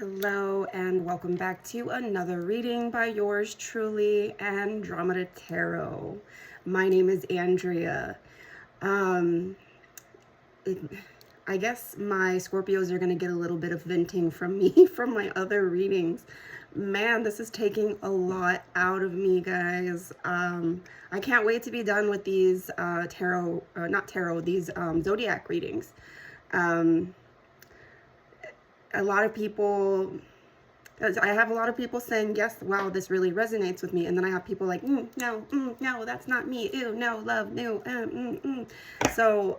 Hello and welcome back to another reading by yours truly, Andromeda Tarot. My name is Andrea. I guess my Scorpios are going to get a little bit of venting from me from my other readings. Man, this is taking a lot out of me, guys. I can't wait to be done with these zodiac readings. A lot of people, I have a lot of people saying, yes, wow, this really resonates with me. And then I have people like, no, that's not me. Ew, no, love, no, So,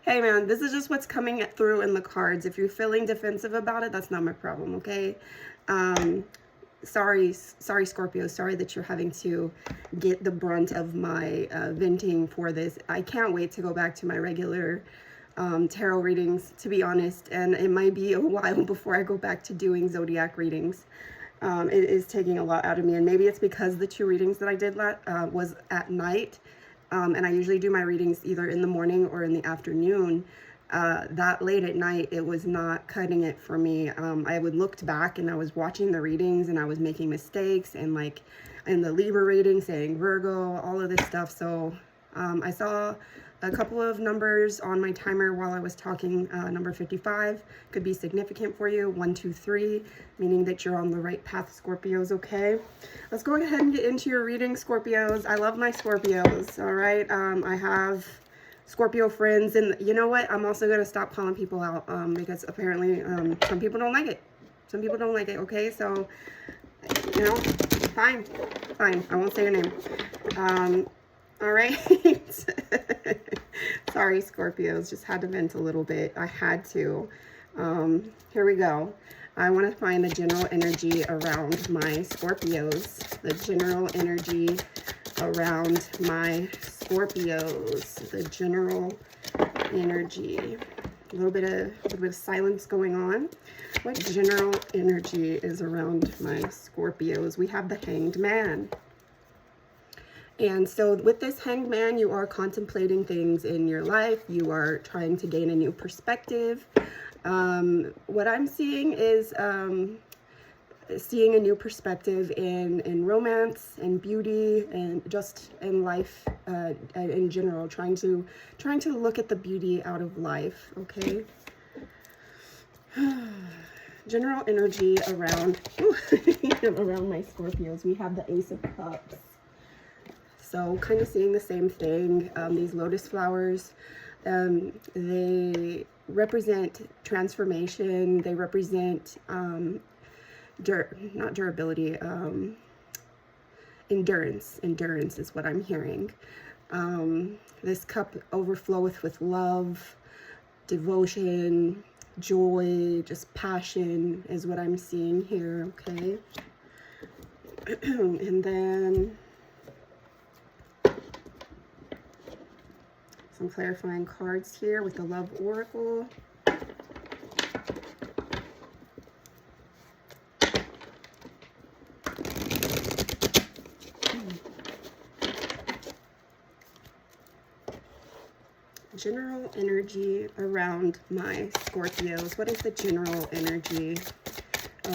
hey, man, this is just what's coming through in the cards. If you're feeling defensive about it, that's not my problem, okay? Sorry, Scorpio. Sorry that you're having to get the brunt of my venting for this. I can't wait to go back to my regular tarot readings, to be honest, and it might be a while before I go back to doing zodiac readings. It is taking a lot out of me, and maybe it's because the two readings that I did was at night, and I usually do my readings either in the morning or in the afternoon. That late at night, it was not cutting it for me. I would looked back and I was watching the readings and I was making mistakes, and like in the Libra reading saying Virgo, all of this stuff. So I saw a couple of numbers on my timer while I was talking. Number 55 could be significant for you. 1, 2, 3, meaning that you're on the right path, Scorpios, okay? Let's go ahead and get into your reading, Scorpios. I love my Scorpios, all right? I have Scorpio friends, and you know what? I'm also going to stop calling people out because apparently some people don't like it. Some people don't like it, okay? So, you know, fine. I won't say your name. All right. Sorry, Scorpios, just had to vent a little bit. I had to. Here we go. I want to find the general energy around my Scorpios. The general energy around my Scorpios. The general energy. A little bit of silence going on. What general energy is around my Scorpios? We have the Hanged Man. And so with this Hanged Man, you are contemplating things in your life. You are trying to gain a new perspective. What I'm seeing is seeing a new perspective in romance and beauty and just in life in general. Trying to look at the beauty out of life. Okay. General energy around around my Scorpios. We have the Ace of Cups. So kind of seeing the same thing. These lotus flowers, they represent transformation. They represent not durability, endurance. Endurance is what I'm hearing. This cup overfloweth with love, devotion, joy, just passion is what I'm seeing here, okay? And then some clarifying cards here with the Love Oracle. General energy around my Scorpios. What is the general energy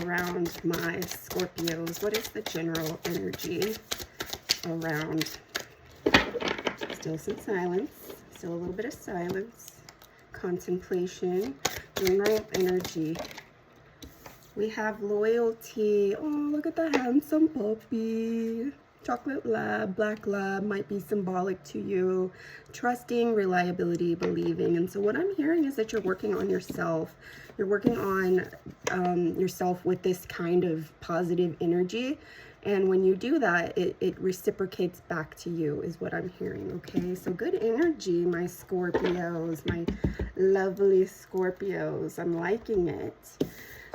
around my Scorpios? What is the general energy around? Still some silence. Still a little bit of silence. Contemplation. General energy. We have loyalty. Oh, look at the handsome puppy. Chocolate lab, black lab might be symbolic to you. Trusting, reliability, believing. And so what I'm hearing is that you're working on yourself. You're working on yourself with this kind of positive energy. And when you do that, it reciprocates back to you is what I'm hearing, okay? So good energy, my Scorpios, my lovely Scorpios. I'm liking it.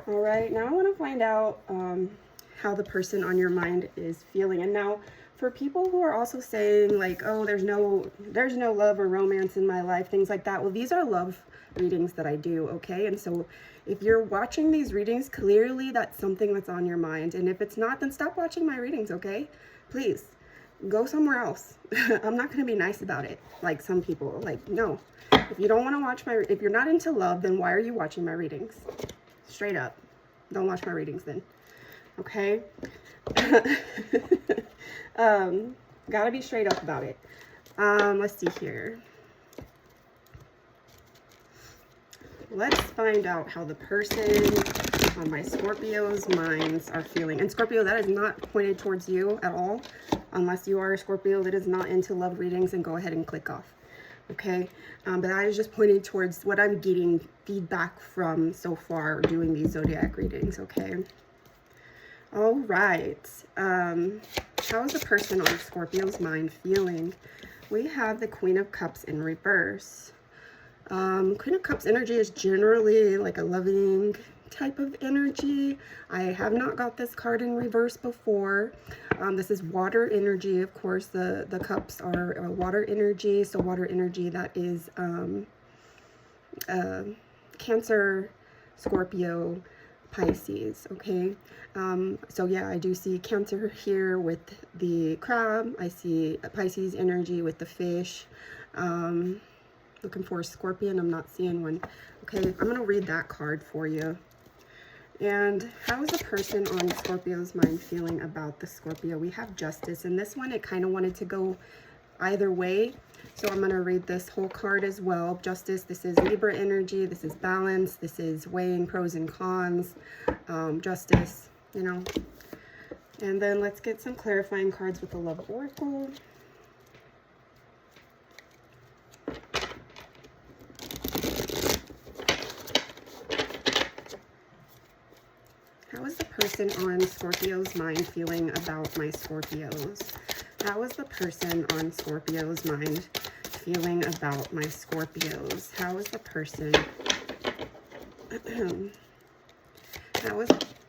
All right, now I want to find out how the person on your mind is feeling. And now for people who are also saying like, oh, there's no love or romance in my life, things like that. Well, these are love readings that I do, okay? And so if you're watching these readings, clearly that's something that's on your mind. And if it's not, then stop watching my readings, okay? Please go somewhere else. I'm not going to be nice about it. Like some people, like, no. If you don't want to watch if you're not into love, then why are you watching my readings? Straight up. Don't watch my readings then. Okay? Gotta be straight up about it. Let's see here. Let's find out how the person on my Scorpio's minds are feeling. And Scorpio, that is not pointed towards you at all. Unless you are a Scorpio that is not into love readings, and go ahead and click off. Okay? But that is just pointed towards what I'm getting feedback from so far doing these zodiac readings. Okay? All right. How is the person on Scorpio's mind feeling? We have the Queen of Cups in reverse. Queen of Cups energy is generally like a loving type of energy. I have not got this card in reverse before. This is water energy. Of course, the cups are water energy. So water energy, that is Cancer, Scorpio, Pisces. Okay. So yeah, I do see Cancer here with the crab. I see Pisces energy with the fish. Looking for a scorpion. I'm not seeing one. Okay, I'm going to read that card for you. And how is the person on Scorpio's mind feeling about the Scorpio? We have Justice. And this one, it kind of wanted to go either way. So I'm going to read this whole card as well. Justice, this is Libra energy. This is balance. This is weighing pros and cons. Justice, you know. And then let's get some clarifying cards with the Love Oracle. How is the person on Scorpio's mind feeling about my Scorpios? How is the person on Scorpio's mind feeling about my Scorpios? How is the person...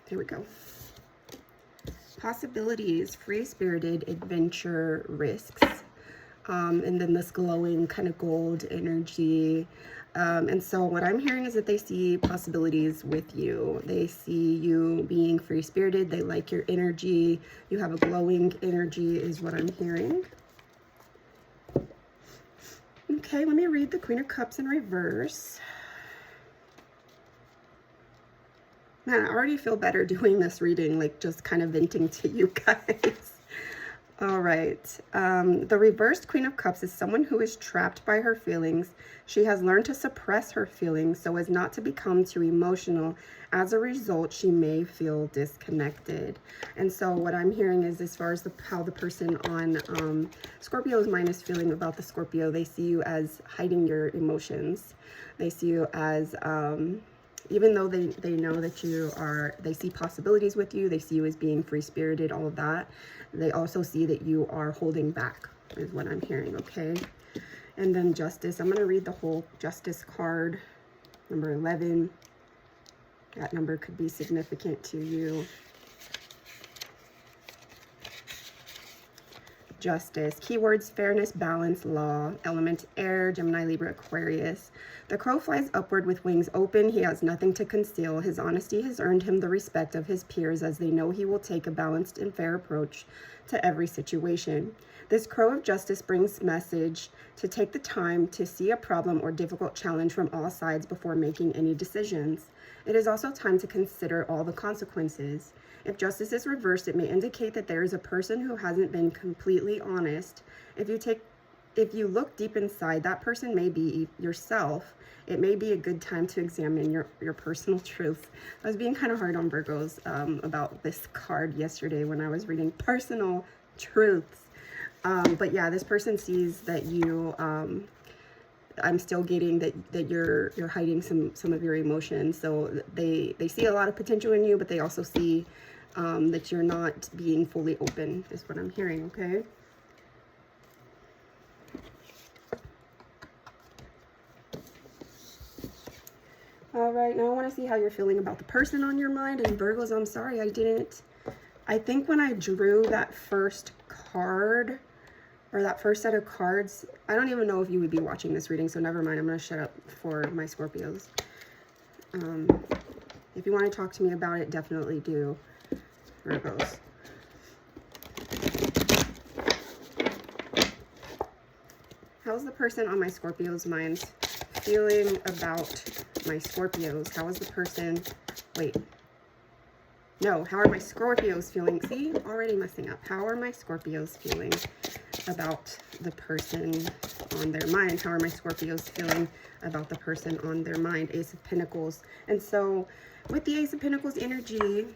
Here we go. Possibilities, free-spirited, adventure, risks. And then this glowing kind of gold energy. And so what I'm hearing is that they see possibilities with you. They see you being free-spirited. They like your energy. You have a glowing energy is what I'm hearing. Okay, let me read the Queen of Cups in reverse. Man, I already feel better doing this reading, like just kind of venting to you guys. All right. The reversed Queen of Cups is someone who is trapped by her feelings. She has learned to suppress her feelings so as not to become too emotional. As a result, she may feel disconnected. And so what I'm hearing is, as far as how the person on Scorpio's mind is feeling about the Scorpio, they see you as hiding your emotions. They see you as... even though they know that you are, they see possibilities with you, they see you as being free-spirited, all of that, they also see that you are holding back, is what I'm hearing, okay? And then Justice, I'm going to read the whole Justice card, number 11. That number could be significant to you. Justice. Keywords: fairness, balance, law. Element: air, Gemini, Libra, Aquarius. The crow flies upward with wings open. He has nothing to conceal. His honesty has earned him the respect of his peers, as they know he will take a balanced and fair approach to every situation. This crow of justice brings message to take the time to see a problem or difficult challenge from all sides before making any decisions. It is also time to consider all the consequences. If justice is reversed, it may indicate that there is a person who hasn't been completely honest. If you look deep inside, that person may be yourself. It may be a good time to examine your personal truth. I was being kind of hard on Virgos about this card yesterday when I was reading personal truths. But yeah, this person sees that you... I'm still getting that you're hiding some of your emotions. So they see a lot of potential in you, but they also see that you're not being fully open, is what I'm hearing, okay? All right, now I want to see how you're feeling about the person on your mind. And Virgos, I'm sorry, I think when I drew that first card, or that first set of cards, I don't even know if you would be watching this reading, so never mind. I'm going to shut up for my Scorpios. If you want to talk to me about it, definitely do, Virgos. How's the person on my Scorpio's mind feeling about my Scorpios? How is the person, wait, no, how are my Scorpios feeling? See, already messing up. How are my Scorpios feeling about the person on their mind? How are my Scorpios feeling about the person on their mind? Ace of Pentacles. And so with the Ace of Pentacles energy,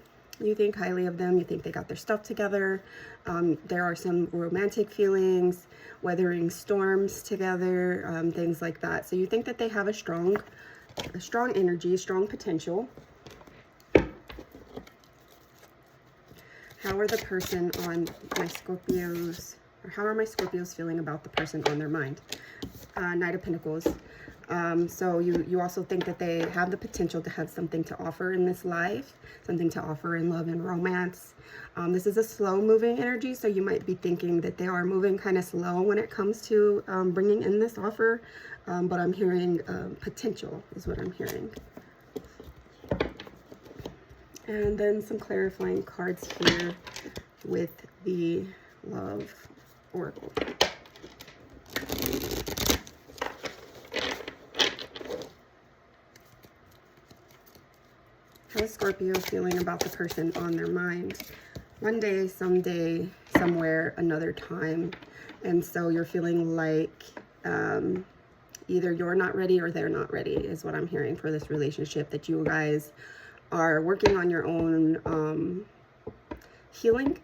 you think highly of them. You think they got their stuff together. There are some romantic feelings, weathering storms together, things like that. So you think that they have a strong energy, strong potential. How are the person on my Scorpios, or how are my Scorpios feeling about the person on their mind? Knight of Pentacles. So you also think that they have the potential to have something to offer in this life, something to offer in love and romance. This is a slow moving energy, so you might be thinking that they are moving kind of slow when it comes to bringing in this offer, but I'm hearing potential is what I'm hearing. And then some clarifying cards here with the Love Oracle. How is Scorpio feeling about the person on their mind? One day, someday, somewhere, another time. And so you're feeling like either you're not ready or they're not ready is what I'm hearing for this relationship, that you guys are working on your own healing,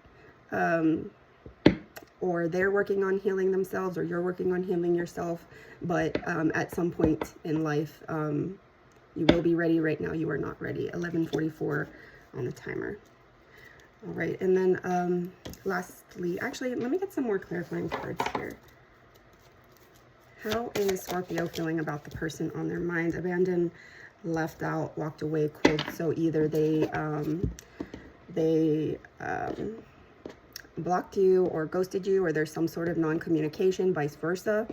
or they're working on healing themselves, or you're working on healing yourself. But at some point in life, you will be ready. Right now, you are not ready. 11:44 on the timer. All right, and then lastly, actually, let me get some more clarifying cards here. How is Scorpio feeling about the person on their mind? Abandoned, left out, walked away, cold. So either they blocked you or ghosted you, or there's some sort of non-communication, vice versa.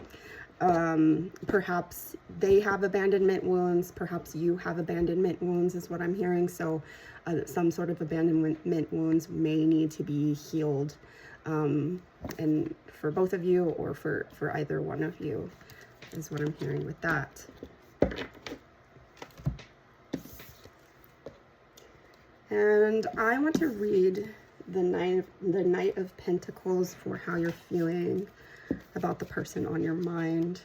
Perhaps they have abandonment wounds, perhaps you have abandonment wounds is what I'm hearing. So some sort of abandonment wounds may need to be healed, and for both of you or for either one of you is what I'm hearing with that. And I want to read the Knight of Pentacles for how you're feeling about the person on your mind.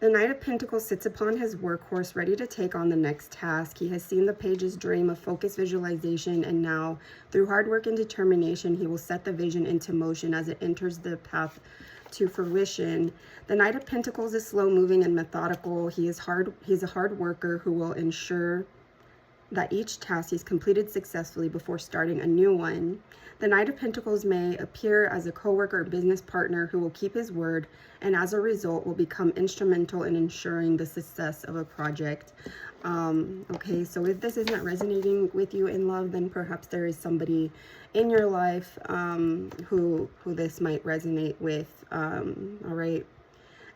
The Knight of Pentacles sits upon his workhorse, ready to take on the next task. He has seen the page's dream of focused visualization, and now, through hard work and determination, he will set the vision into motion as it enters the path to fruition. The Knight of Pentacles is slow moving and methodical. He's a hard worker who will ensure that each task is completed successfully before starting a new one. The Knight of Pentacles may appear as a co-worker or business partner who will keep his word, and as a result will become instrumental in ensuring the success of a project. Okay, so if this isn't resonating with you in love, then perhaps there is somebody in your life who this might resonate with. All right.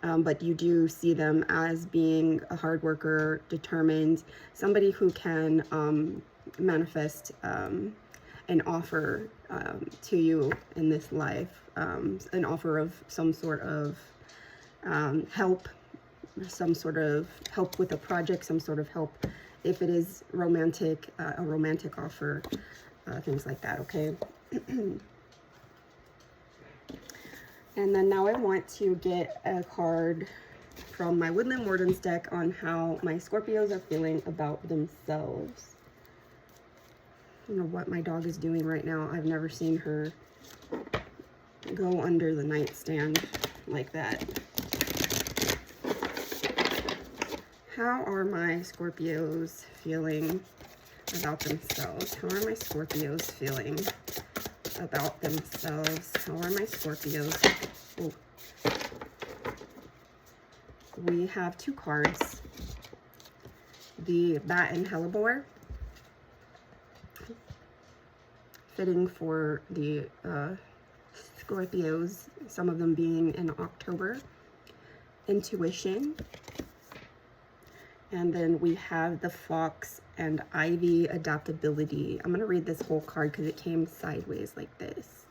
But you do see them as being a hard worker, determined, somebody who can manifest an offer to you in this life, an offer of some sort of help, some sort of help with a project, some sort of help if it is romantic, a romantic offer, things like that, okay? And then now I want to get a card from my Woodland Wardens deck on how my Scorpios are feeling about themselves. I don't know what my dog is doing right now. I've never seen her go under the nightstand like that. How are my Scorpios feeling about themselves? How are my Scorpios feeling about themselves? How are my Scorpios? Oh. We have two cards. The Bat and Hellebore. Fitting for the Scorpios, some of them being in October. Intuition. And then we have the Fox and Ivy, Adaptability. I'm going to read this whole card because it came sideways like this.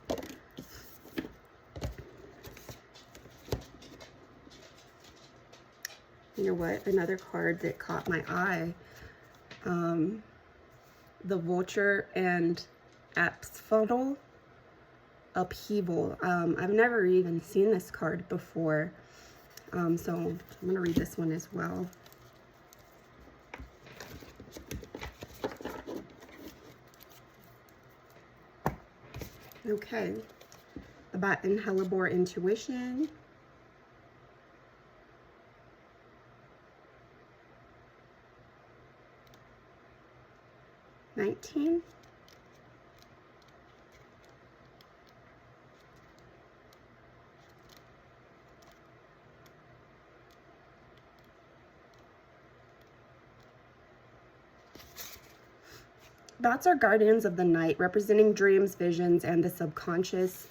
You know what? Another card that caught my eye. The Vulture and Asphodel Upheaval. I've never even seen this card before. So I'm going to read this one as well. Okay. The Bat and Hellebore Intuition. $19. Bats are guardians of the night, representing dreams, visions, and the subconscious.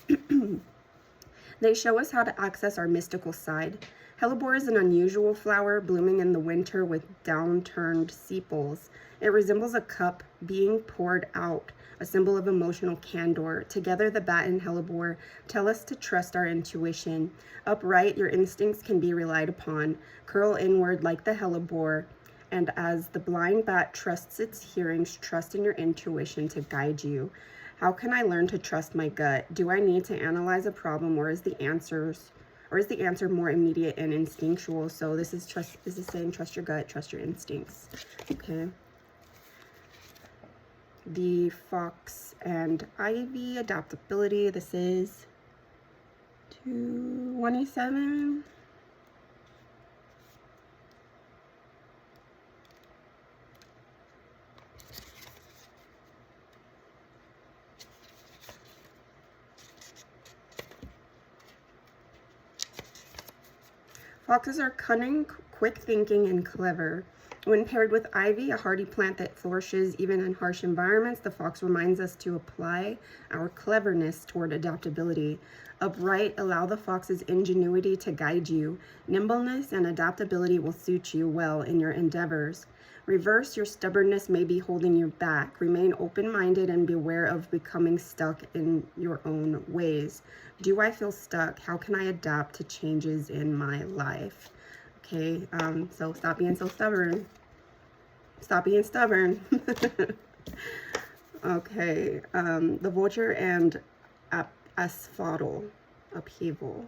They show us how to access our mystical side. Hellebore is an unusual flower, blooming in the winter with downturned sepals. It resembles a cup being poured out, a symbol of emotional candor. Together, the bat and hellebore tell us to trust our intuition. Upright, your instincts can be relied upon. Curl inward like the hellebore. And as the blind bat trusts its hearings, trust in your intuition to guide you. How can I learn to trust my gut? Do I need to analyze a problem, or is the answer more immediate and instinctual? So this is saying trust your gut, trust your instincts. Okay. The Fox and Ivy Adaptability. This is 227. Foxes are cunning, quick thinking, and clever. When paired with ivy, a hardy plant that flourishes even in harsh environments, the fox reminds us to apply our cleverness toward adaptability. Upright, allow the fox's ingenuity to guide you. Nimbleness and adaptability will suit you well in your endeavors. Reverse, your stubbornness may be holding you back. Remain open-minded and beware of becoming stuck in your own ways. Do I feel stuck? How can I adapt to changes in my life? Okay, so stop being so stubborn. Stop being stubborn. Okay, the Vulture and Asphodel Upheaval.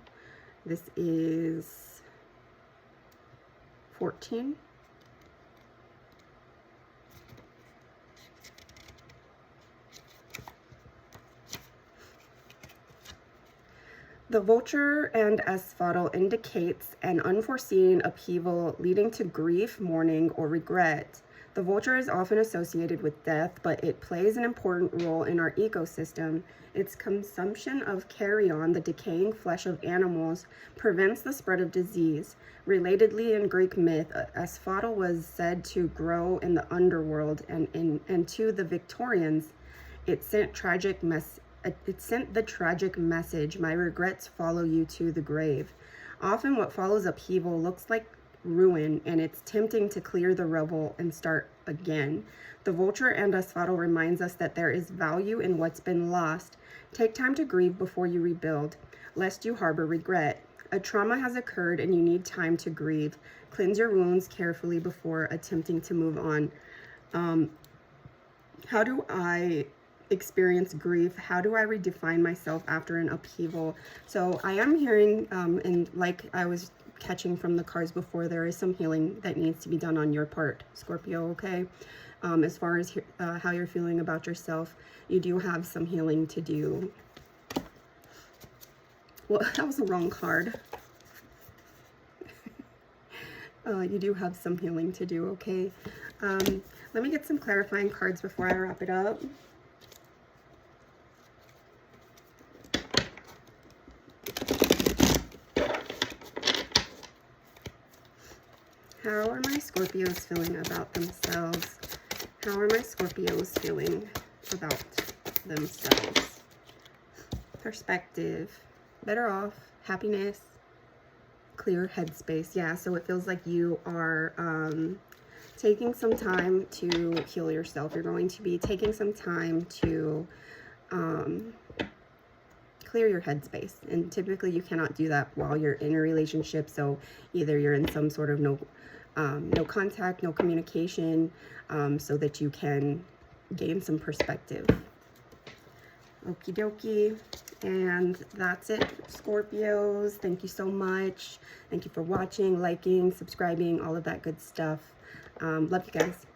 This is 14. The Vulture and Asphodel indicates an unforeseen upheaval leading to grief, mourning, or regret. The vulture is often associated with death, but it plays an important role in our ecosystem. Its consumption of carrion, the decaying flesh of animals, prevents the spread of disease. Relatedly, in Greek myth, Asphodel was said to grow in the underworld, and to the Victorians, it sent the tragic message, my regrets follow you to the grave. Often what follows upheaval looks like ruin, and it's tempting to clear the rubble and start again. The Vulture and Asphodel reminds us that there is value in what's been lost. Take time to grieve before you rebuild, lest you harbor regret. A trauma has occurred and you need time to grieve. Cleanse your wounds carefully before attempting to move on. How do I experience grief? How do I redefine myself after an upheaval? So I am hearing, and like I was catching from the cards before, there is some healing that needs to be done on your part, Scorpio, okay? As far as how you're feeling about yourself, you do have some healing to do. Well, that was the wrong card. You do have some healing to do, okay? Let me get some clarifying cards before I wrap it up. How are my Scorpios feeling about themselves? How are my Scorpios feeling about themselves? Perspective, better off, happiness, clear headspace. Yeah, so it feels like you are taking some time to heal yourself. You're going to be taking some time to clear your headspace. And typically you cannot do that while you're in a relationship. So either you're in some sort of no contact, no communication, so that you can gain some perspective. Okie dokie. And that's it, Scorpios. Thank you so much. Thank you for watching, liking, subscribing, all of that good stuff. Love you guys.